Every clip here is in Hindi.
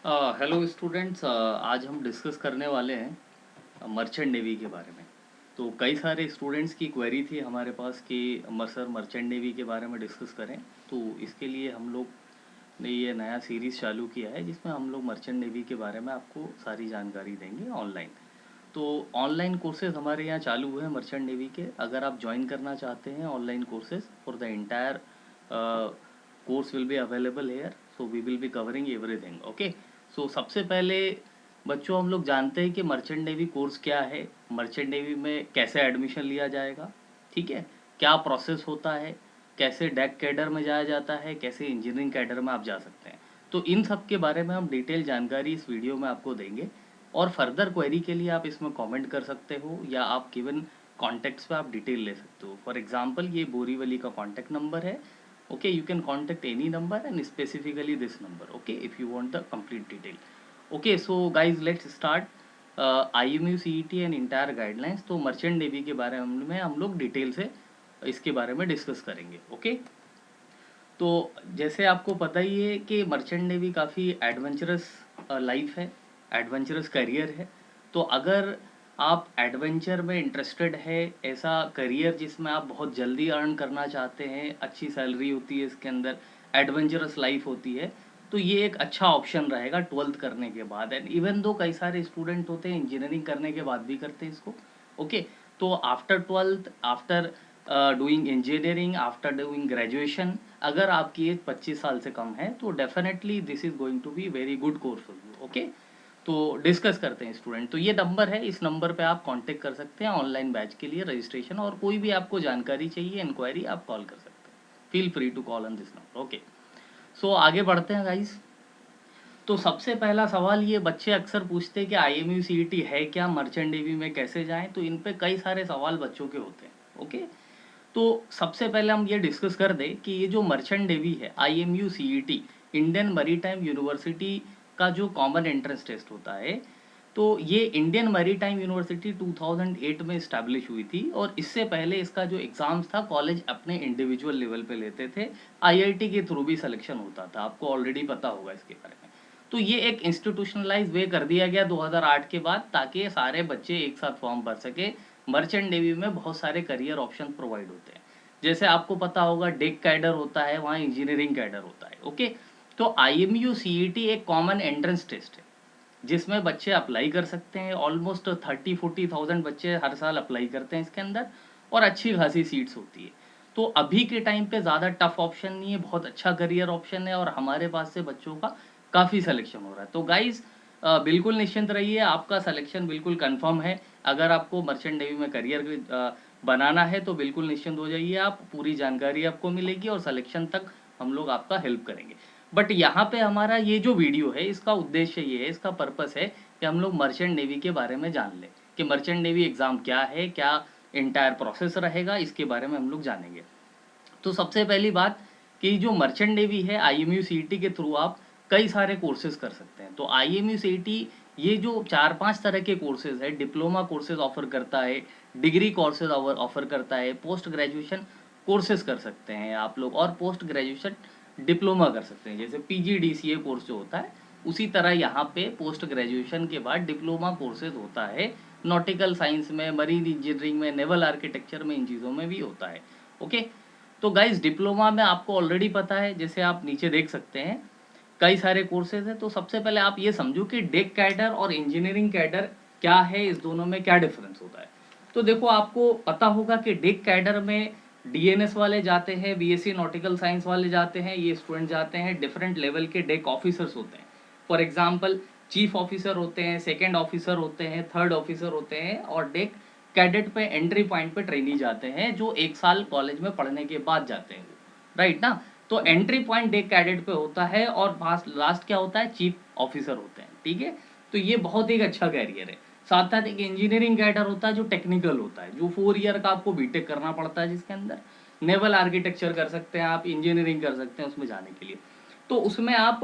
हेलो स्टूडेंट्स, आज हम डिस्कस करने वाले हैं मर्चेंट नेवी के बारे में। तो कई सारे स्टूडेंट्स की क्वेरी थी हमारे पास कि सर मर्चेंट नेवी के बारे में डिस्कस करें। तो इसके लिए हम लोग ने ये नया सीरीज़ चालू किया है जिसमें हम लोग मर्चेंट नेवी के बारे में आपको सारी जानकारी देंगे ऑनलाइन। तो ऑनलाइन कोर्सेज हमारे यहाँ चालू हुए हैं मर्चेंट नेवी के। अगर आप ज्वाइन करना चाहते हैं online courses for the entire course will be available here, so we will be covering everything. Okay, so सबसे पहले बच्चों हम लोग जानते हैं कि मर्चेंट नेवी कोर्स क्या है, मर्चेंट नेवी में कैसे एडमिशन लिया जाएगा, ठीक है, क्या प्रोसेस होता है, कैसे डेक कैडर में जाया जाता है, कैसे इंजीनियरिंग कैडर में आप जा सकते हैं। तो इन सब के बारे में हम डिटेल जानकारी इस वीडियो में आपको देंगे। और फर्दर क्वेरी के लिए आप इसमें कमेंट कर सकते हो या आप गिवन कॉन्टैक्ट्स पे आप डिटेल ले सकते हो। फॉर एग्जांपल ये बोरीवली का कॉन्टैक्ट नंबर है। Okay, you can contact any number and specifically this number, okay, if you want the complete detail. Okay, so guys let's start IMU CET and entire guidelines. तो मर्चेंट नेवी के बारे में हम लोग डिटेल से इसके बारे में डिस्कस करेंगे। ओके, तो जैसे आपको पता ही है कि मर्चेंट नेवी काफ़ी एडवेंचरस लाइफ है, एडवेंचरस करियर है। तो अगर आप एडवेंचर में इंटरेस्टेड है, ऐसा करियर जिसमें आप बहुत जल्दी अर्न करना चाहते हैं, अच्छी सैलरी होती है इसके अंदर, एडवेंचरस लाइफ होती है, तो ये एक अच्छा ऑप्शन रहेगा 12th करने के बाद। एंड इवन दो कई सारे स्टूडेंट होते हैं इंजीनियरिंग करने के बाद भी करते हैं इसको। ओके, तो after 12th, after doing engineering, after doing graduation, अगर आपकी एज 25 साल से कम है तो definitely this is going to be very good course for you. Okay, तो डिस्कस करते हैं स्टूडेंट। तो ये नंबर है, इस नंबर पे आप कांटेक्ट कर सकते हैं ऑनलाइन बैच के लिए रजिस्ट्रेशन, और कोई भी आपको जानकारी चाहिए, इंक्वायरी, आप कॉल कर सकते हैं। Feel free to call on this number. Okay, so आगे बढ़ते हैं गाइस। तो सबसे पहला सवाल ये बच्चे अक्सर पूछते हैं कि IMU CET है क्या, मर्चेंट नेवी में कैसे जाएं। तो इन पे कई सारे सवाल बच्चों के होते हैं। ओके, तो सबसे पहले हम ये डिस्कस कर दें कि ये जो मर्चेंट नेवी है IMU CET, Indian maritime university का जो कॉमन एंट्रेंस टेस्ट होता है, तो ये इंडियन मैरीटाइम यूनिवर्सिटी 2008 में इस्टेब्लिश हुई थी। और इससे पहले इसका जो एग्ज़ाम्स था कॉलेज अपने इंडिविजुअल लेवल पे लेते थे, IIT के थ्रू भी सिलेक्शन होता था, आपको ऑलरेडी पता होगा इसके बारे में। तो ये एक इंस्टीट्यूशनलाइज वे कर दिया गया 2008 के बाद, ताकि सारे बच्चे एक साथ फॉर्म भर सके। मर्चेंट नेवी में बहुत सारे करियर ऑप्शन प्रोवाइड होते हैं, जैसे आपको पता होगा डेक कैडर होता है, वहाँ इंजीनियरिंग कैडर होता है। ओके, तो IMU CET एक कॉमन एंट्रेंस टेस्ट है जिसमें बच्चे अप्लाई कर सकते हैं। ऑलमोस्ट 30-40 थाउजेंड बच्चे हर साल अप्लाई करते हैं इसके अंदर, और अच्छी खासी सीट्स होती है। तो अभी के टाइम पे ज़्यादा टफ ऑप्शन नहीं है, बहुत अच्छा करियर ऑप्शन है, और हमारे पास से बच्चों का काफ़ी सिलेक्शन हो रहा है। तो गाइज बिल्कुल निश्चिंत रहिए, आपका सिलेक्शन बिल्कुल कंफर्म है। अगर आपको मर्चेंट नेवी में करियर बनाना है तो बिल्कुल निश्चिंत हो जाइए, आप पूरी जानकारी आपको मिलेगी और सिलेक्शन तक हम लोग आपका हेल्प करेंगे। बट यहाँ पे हमारा ये जो वीडियो है इसका उद्देश्य ये है, इसका पर्पस है कि हम लोग मर्चेंट नेवी के बारे में जान लें कि मर्चेंट नेवी एग्ज़ाम क्या है, क्या इंटायर प्रोसेस रहेगा, इसके बारे में हम लोग जानेंगे। तो सबसे पहली बात कि जो मर्चेंट नेवी है IMU CET के थ्रू आप कई सारे कोर्सेज कर सकते हैं। तो IMU CET ये जो 4-5 तरह के कोर्सेज है, डिप्लोमा कोर्सेज ऑफर करता है, डिग्री कोर्सेज ऑफर करता है, पोस्ट ग्रेजुएशन कोर्सेज कर सकते हैं आप लोग, और पोस्ट ग्रेजुएशन डिप्लोमा कर सकते हैं। जैसे PGDCA कोर्स जो होता है, उसी तरह यहाँ पे पोस्ट ग्रेजुएशन के बाद डिप्लोमा कोर्सेज होता है, नॉटिकल साइंस में, मरीन इंजीनियरिंग में, नेवल आर्किटेक्चर में, इन चीज़ों में भी होता है। ओके, तो गाइज डिप्लोमा में आपको ऑलरेडी पता है, जैसे आप नीचे देख सकते हैं कई सारे कोर्सेज हैं। तो सबसे पहले आप ये समझो कि डेक कैडर और इंजीनियरिंग कैडर क्या है, इस दोनों में क्या डिफरेंस होता है। तो देखो, आपको पता होगा कि डेक कैडर में DNS वाले जाते हैं, BSc नॉटिकल साइंस वाले जाते हैं, ये स्टूडेंट जाते हैं। डिफरेंट लेवल के डेक ऑफिसर्स होते हैं। फॉर एग्जाम्पल चीफ ऑफिसर होते हैं, सेकेंड ऑफिसर होते हैं, थर्ड ऑफिसर होते हैं, और डेक कैडेट पे एंट्री पॉइंट पे ट्रेनी जाते हैं, जो 1 साल कॉलेज में पढ़ने के बाद जाते हैं, राइट ना। तो एंट्री पॉइंट डेक कैडेट पे होता है, और लास्ट क्या होता है, चीफ ऑफिसर होते हैं, ठीक है। तो ये बहुत एक अच्छा कैरियर है। साथ साथ एक इंजीनियरिंग कैडर होता है जो टेक्निकल होता है, जो 4 ईयर का आपको बीटेक करना पड़ता है, जिसके अंदर नेवल आर्किटेक्चर कर सकते हैं आप, इंजीनियरिंग कर सकते हैं उसमें जाने के लिए। तो उसमें आप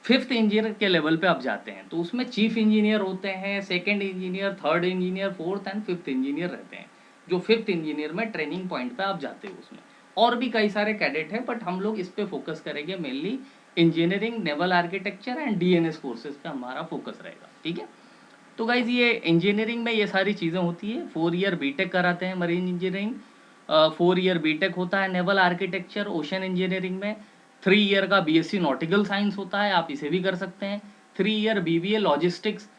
5th इंजीनियर के लेवल पे आप जाते हैं, तो उसमें चीफ इंजीनियर होते हैं, second engineer, third engineer, fourth and fifth engineer रहते हैं, जो 5th इंजीनियर में ट्रेनिंग पॉइंट पे आप जाते हो उसमें। और भी कई सारे कैडेट हैं, बट हम लोग इस पे फोकस करेंगे mainly engineering, naval architecture and DNS courses पे हमारा फोकस रहेगा, ठीक है। तो गाइज ये इंजीनियरिंग में ये सारी चीज़ें होती है। 4 ईयर बीटेक कराते हैं मरीन इंजीनियरिंग, 4 ईयर बीटेक होता है नेवल आर्किटेक्चर ओशन इंजीनियरिंग में, 3 ईयर का बीएससी नॉटिकल साइंस होता है, आप इसे भी कर सकते हैं। 3 year BBA logistics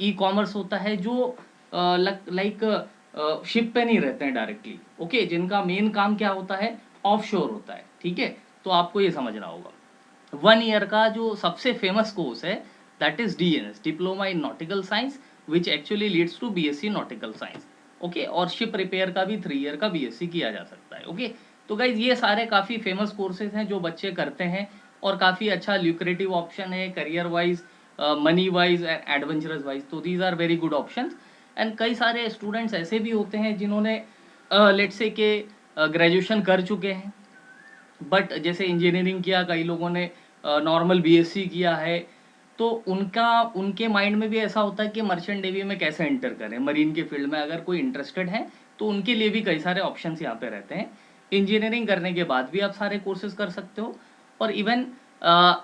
e commerce होता है, जो लाइक शिप पे नहीं रहते हैं डायरेक्टली, ओके, जिनका मेन काम क्या होता है, ऑफशोर होता है, ठीक है। तो आपको ये समझना होगा। 1 ईयर का जो सबसे फेमस कोर्स है that is DNS, diploma in nautical science, which actually leads to BSc nautical science, okay. और शिप रिपेयर का भी 3 ईयर का बीएससी किया जा सकता है, ओके। तो गाइज ये सारे काफ़ी फेमस कोर्सेज हैं जो बच्चे करते हैं, और काफ़ी अच्छा ल्यूक्रेटिव ऑप्शन है career wise, money wise and adventurous wise. तो these are very good options. And कई सारे स्टूडेंट्स ऐसे भी होते हैं जिन्होंने लेट्स से के ग्रेजुएशन कर चुके हैं, बट जैसे इंजीनियरिंग किया, कई लोगों ने नॉर्मल बीएससी किया है, तो उनके माइंड में भी ऐसा होता है कि मर्चेंट नेवी में कैसे एंटर करें, मरीन के फील्ड में अगर कोई इंटरेस्टेड है तो उनके लिए भी कई सारे ऑप्शंस यहाँ पे रहते हैं। इंजीनियरिंग करने के बाद भी आप सारे कोर्सेज कर सकते हो, और even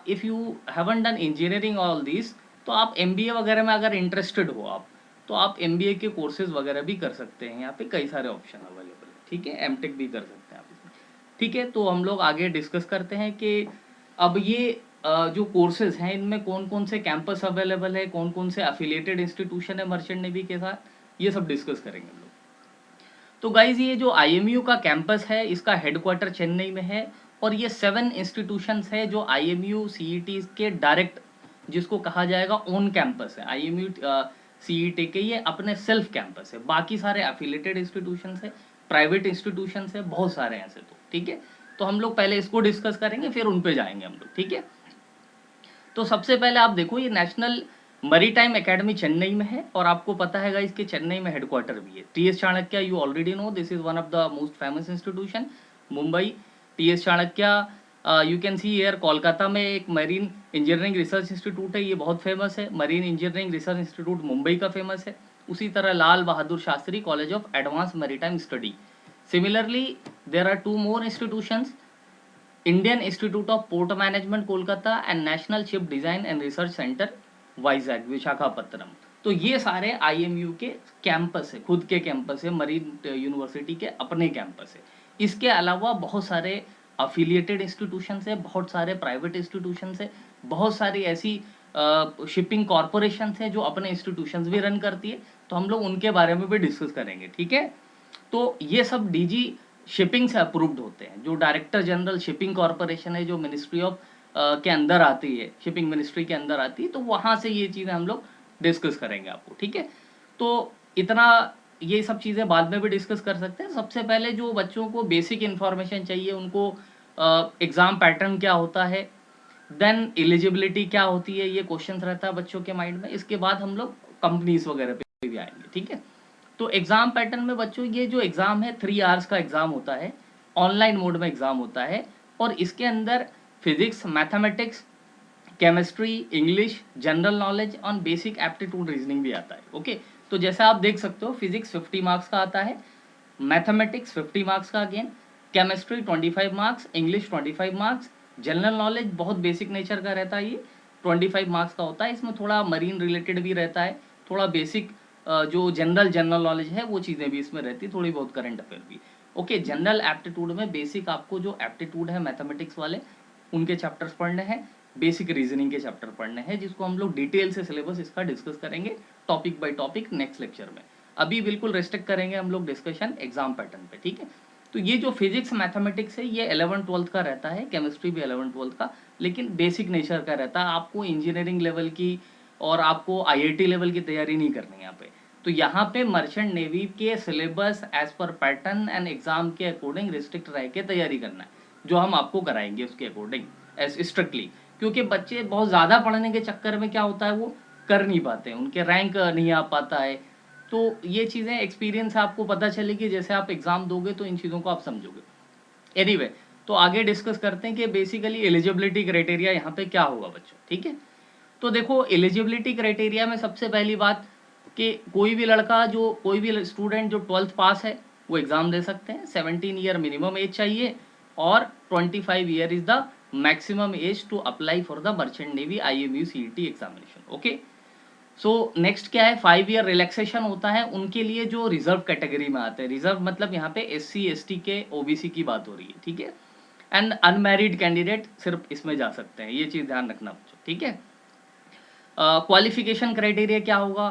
if you haven't done engineering all this, तो आप एमबीए वगैरह में अगर इंटरेस्टेड हो आप, तो आप एमबीए के कोर्सेज वगैरह भी कर सकते हैं। यहाँ पे कई सारे ऑप्शन अवेलेबल है, ठीक है। एमटेक भी कर सकते हैं आप इसमें, ठीक है। तो हम लोग आगे डिस्कस करते हैं कि अब ये जो कोर्सेज हैं इनमें कौन कौन से कैंपस अवेलेबल है, कौन कौन से अफिलिएटेड इंस्टीट्यूशन है मर्चेंट नेवी के साथ, ये सब डिस्कस करेंगे हम लोग। तो गाइज ये जो आईएमयू का कैंपस है इसका हेडक्वार्टर चेन्नई में है, और ये 7 इंस्टीट्यूशंस है जो आईएमयू सीईटी के डायरेक्ट, जिसको कहा जाएगा ओन कैंपस है। आईएमयू सीईटी के ये अपने सेल्फ कैंपस है, बाकी सारे अफिलिएटेड इंस्टीट्यूशंस है, प्राइवेट इंस्टीट्यूशंस है, बहुत सारे हैं ऐसे, तो ठीक है। तो हम लोग पहले इसको डिस्कस करेंगे, फिर उन पे जाएंगे हम लोग, ठीक है। तो सबसे पहले आप देखो, ये नेशनल मरीटाइम एकेडमी चेन्नई में है, और आपको पता है इसके चेन्नई में हेडक्वार्टर भी है। TS Chanakya, you already know, this is one of the most famous institution, Mumbai. TS Chanakya you can see here, Kolkata में एक मरीन इंजीनियरिंग रिसर्च इंस्टीट्यूट है, ये बहुत फेमस है। Marine engineering research institute Mumbai का फेमस है। उसी तरह Lal Bahadur Shastri college of advance maritime study. Similarly there are 2 more institutions, Indian institute of port management Kolkata and national ship design and research center Vizag Visakhapatnam. तो ये सारे आईएमयू के कैंपस है, खुद के कैंपस है, मरीन यूनिवर्सिटी के अपने कैंपस है। इसके अलावा बहुत सारे अफिलिएटेड इंस्टीट्यूशंस है, बहुत सारे प्राइवेट इंस्टीट्यूशंस है, बहुत सारी ऐसी शिपिंग कॉरपोरेशन है जो अपने इंस्टीट्यूशंस भी रन करती है। तो हम लोग उनके बारे में भी डिस्कस करेंगे, ठीक है। तो ये सब डीजी शिपिंग से अप्रूव्ड होते हैं। जो डायरेक्टर जनरल शिपिंग कॉरपोरेशन है, जो मिनिस्ट्री ऑफ के अंदर आती है, शिपिंग मिनिस्ट्री के अंदर आती है, तो वहाँ से ये चीज़ें हम लोग डिस्कस करेंगे आपको, ठीक है। तो इतना, ये सब चीज़ें बाद में भी डिस्कस कर सकते हैं। सबसे पहले जो बच्चों को बेसिक इन्फॉर्मेशन चाहिए, उनको एग्ज़ाम पैटर्न क्या होता है, देन एलिजिबिलिटी क्या होती है, ये क्वेश्चन रहता है बच्चों के माइंड में। इसके बाद हम लोग कंपनीज वगैरह पे भी आएंगे, ठीक है। तो एग्ज़ाम पैटर्न में बच्चों, ये जो एग्ज़ाम है 3 आवर्स का एग्ज़ाम होता है, ऑनलाइन मोड में एग्ज़ाम होता है, और इसके अंदर physics, mathematics, chemistry, English, general knowledge on basic aptitude reasoning भी आता है, ओके। तो जैसा आप देख सकते हो, फिजिक्स 50 मार्क्स का आता है, मैथमेटिक्स 50 मार्क्स का again, chemistry 25 marks, English 25 marks, general knowledge बहुत बेसिक नेचर का रहता है, ये 25 मार्क्स का होता है। इसमें थोड़ा मरीन रिलेटेड भी रहता है, थोड़ा बेसिक जो जनरल नॉलेज है वो चीज़ें भी इसमें रहती, थोड़ी बहुत करंट अफेयर भी, ओके। जनरल एप्टीट्यूड में बेसिक आपको जो एप्टीट्यूड है मैथमेटिक्स वाले, उनके चैप्टर्स पढ़ने हैं, बेसिक रीजनिंग के चैप्टर पढ़ने हैं, जिसको हम लोग डिटेल से सिलेबस इसका डिस्कस करेंगे topic by topic next lecture में। अभी बिल्कुल रेस्ट्रिक्ट करेंगे हम लोग डिस्कशन एग्जाम पैटर्न पे, ठीक है। तो ये जो फिजिक्स मैथमेटिक्स है ये 11th-12th का रहता है, केमिस्ट्री भी 11th-12th का, लेकिन बेसिक नेचर का रहता है। आपको इंजीनियरिंग लेवल की और आपको आईआईटी लेवल की तैयारी नहीं करनी है यहाँ पे। तो यहाँ पे मर्चेंट नेवी के syllabus as per pattern and exam के अकॉर्डिंग रिस्ट्रिक्ट रह के तैयारी करना है, जो हम आपको कराएंगे उसके अकॉर्डिंग एज स्ट्रिक्टली। क्योंकि बच्चे बहुत ज़्यादा पढ़ने के चक्कर में क्या होता है, वो कर नहीं पाते हैं, उनके रैंक नहीं आ पाता है। तो ये चीज़ें एक्सपीरियंस आपको पता चलेगी, जैसे आप एग्ज़ाम दोगे तो इन चीज़ों को आप समझोगे। एनीवे, तो आगे डिस्कस करते हैं कि बेसिकली एलिजिबिलिटी क्राइटेरिया यहाँ पे क्या होगा बच्चों, ठीक है। तो देखो, एलिजिबिलिटी क्राइटेरिया में सबसे पहली बात कि कोई भी लड़का, जो कोई भी स्टूडेंट जो 12th पास है वो एग्ज़ाम दे सकते हैं। 17 ईयर मिनिमम एज चाहिए, और 25 year is the maximum age to apply for the merchant navy IMU CET examination. Okay, so next क्या है, 5 ईयर रिलैक्सेशन होता है उनके लिए जो रिजर्व कैटेगरी में आते हैं। रिजर्व मतलब यहाँ पे SC ST के OBC की बात हो रही है, ठीक है। एंड अनमैरिड कैंडिडेट सिर्फ इसमें जा सकते हैं, ये चीज़ ध्यान रखना बच्चों, ठीक है। क्वालिफिकेशन क्राइटेरिया क्या होगा,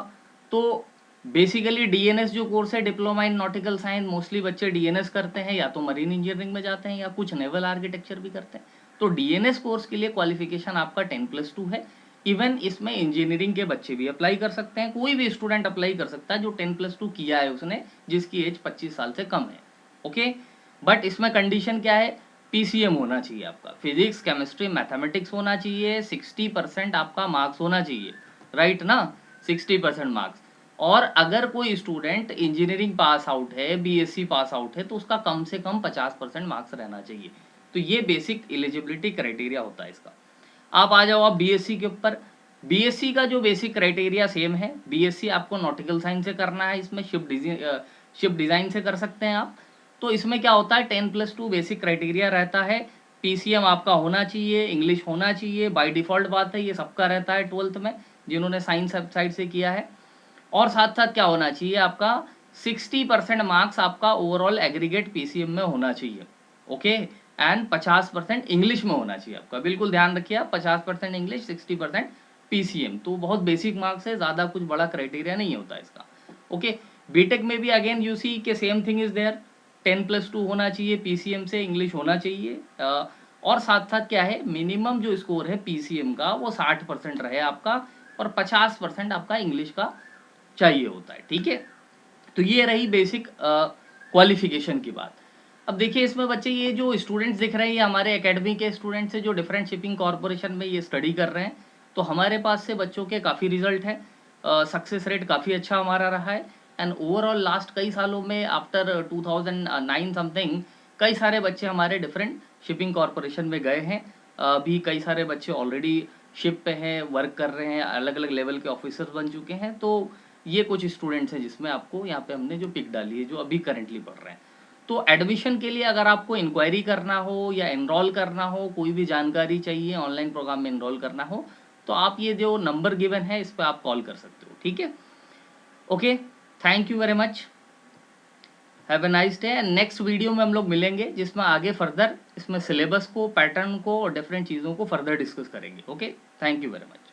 तो बेसिकली DNS जो कोर्स है, diploma in nautical science, mostly बच्चे DNS करते हैं, या तो मरीन इंजीनियरिंग में जाते हैं या कुछ नेवल आर्किटेक्चर भी करते हैं। तो DNS कोर्स के लिए क्वालिफिकेशन आपका 10+2 है। इवन इसमें इंजीनियरिंग के बच्चे भी अप्लाई कर सकते हैं, कोई भी स्टूडेंट अप्लाई कर सकता है जो 10+2 किया है उसने, जिसकी एज 25 साल से कम है। ओके, बट इसमें कंडीशन क्या है, PCM होना चाहिए आपका, फिजिक्स केमिस्ट्री मैथमेटिक्स होना चाहिए, 60% आपका मार्क्स होना चाहिए, राइट ना, 60% मार्क्स। और अगर कोई स्टूडेंट इंजीनियरिंग पास आउट है, BSc पास आउट है, तो उसका कम से कम 50% मार्क्स रहना चाहिए। तो ये बेसिक एलिजिबिलिटी क्राइटेरिया होता है इसका। आप आ जाओ आप BSc के ऊपर। BSc का जो बेसिक क्राइटेरिया सेम है, BSc आपको नॉटिकल साइंस से करना है, इसमें शिप डिज़ाइन से कर सकते हैं आप। तो इसमें क्या होता है, 10+2 बेसिक क्राइटेरिया रहता है। PCM आपका होना चाहिए, इंग्लिश होना चाहिए, बाय डिफ़ॉल्ट बात है, ये सबका रहता है 12th में जिन्होंने साइंस साइड से किया है। और साथ साथ क्या होना चाहिए आपका, 60% मार्क्स आपका ओवरऑल एग्रीगेट PCM में होना चाहिए। ओके, एंड 50% इंग्लिश में होना चाहिए आपका, बिल्कुल ध्यान रखिए आप, 50% इंग्लिश, 60% PCM। तो बहुत बेसिक मार्क्स है, ज़्यादा कुछ बड़ा क्राइटेरिया नहीं होता इसका। ओके, बीटेक में भी अगेन यू सी के सेम थिंग इज देयर, 10+2 होना चाहिए, PCM से इंग्लिश होना चाहिए। और साथ साथ क्या है, मिनिमम जो स्कोर है PCM का वो 60% रहे आपका, और 50% आपका इंग्लिश का चाहिए होता है, ठीक है। तो ये रही बेसिक क्वालिफिकेशन की बात। अब देखिए इसमें बच्चे, ये जो स्टूडेंट्स दिख रहे हैं, ये हमारे एकेडमी के स्टूडेंट्स हैं जो डिफरेंट शिपिंग कॉरपोरेशन में ये स्टडी कर रहे हैं। तो हमारे पास से बच्चों के काफ़ी रिजल्ट हैं, सक्सेस रेट काफ़ी अच्छा हमारा रहा है। एंड ओवरऑल लास्ट कई सालों में, आफ्टर 2009 समथिंग, कई सारे बच्चे हमारे डिफरेंट शिपिंग कॉरपोरेशन में गए हैं। अभी कई सारे बच्चे ऑलरेडी शिप पे हैं, वर्क कर रहे हैं, अलग अलग लेवल के ऑफिसर्स बन चुके हैं। तो ये कुछ स्टूडेंट्स हैं जिसमें आपको यहाँ पे हमने जो पिक डाली है, जो अभी करंटली पढ़ रहे हैं। तो एडमिशन के लिए अगर आपको इंक्वायरी करना हो या एनरोल करना हो, कोई भी जानकारी चाहिए, ऑनलाइन प्रोग्राम में एनरोल करना हो, तो आप ये जो नंबर गिवन है इस पर आप कॉल कर सकते हो, ठीक है। Okay, thank you very much, have a nice day. Next video में हम लोग मिलेंगे जिसमें आगे फर्दर इसमें सिलेबस को, पैटर्न को और डिफरेंट चीज़ों को फर्दर डिस्कस करेंगे। Okay, thank you very much.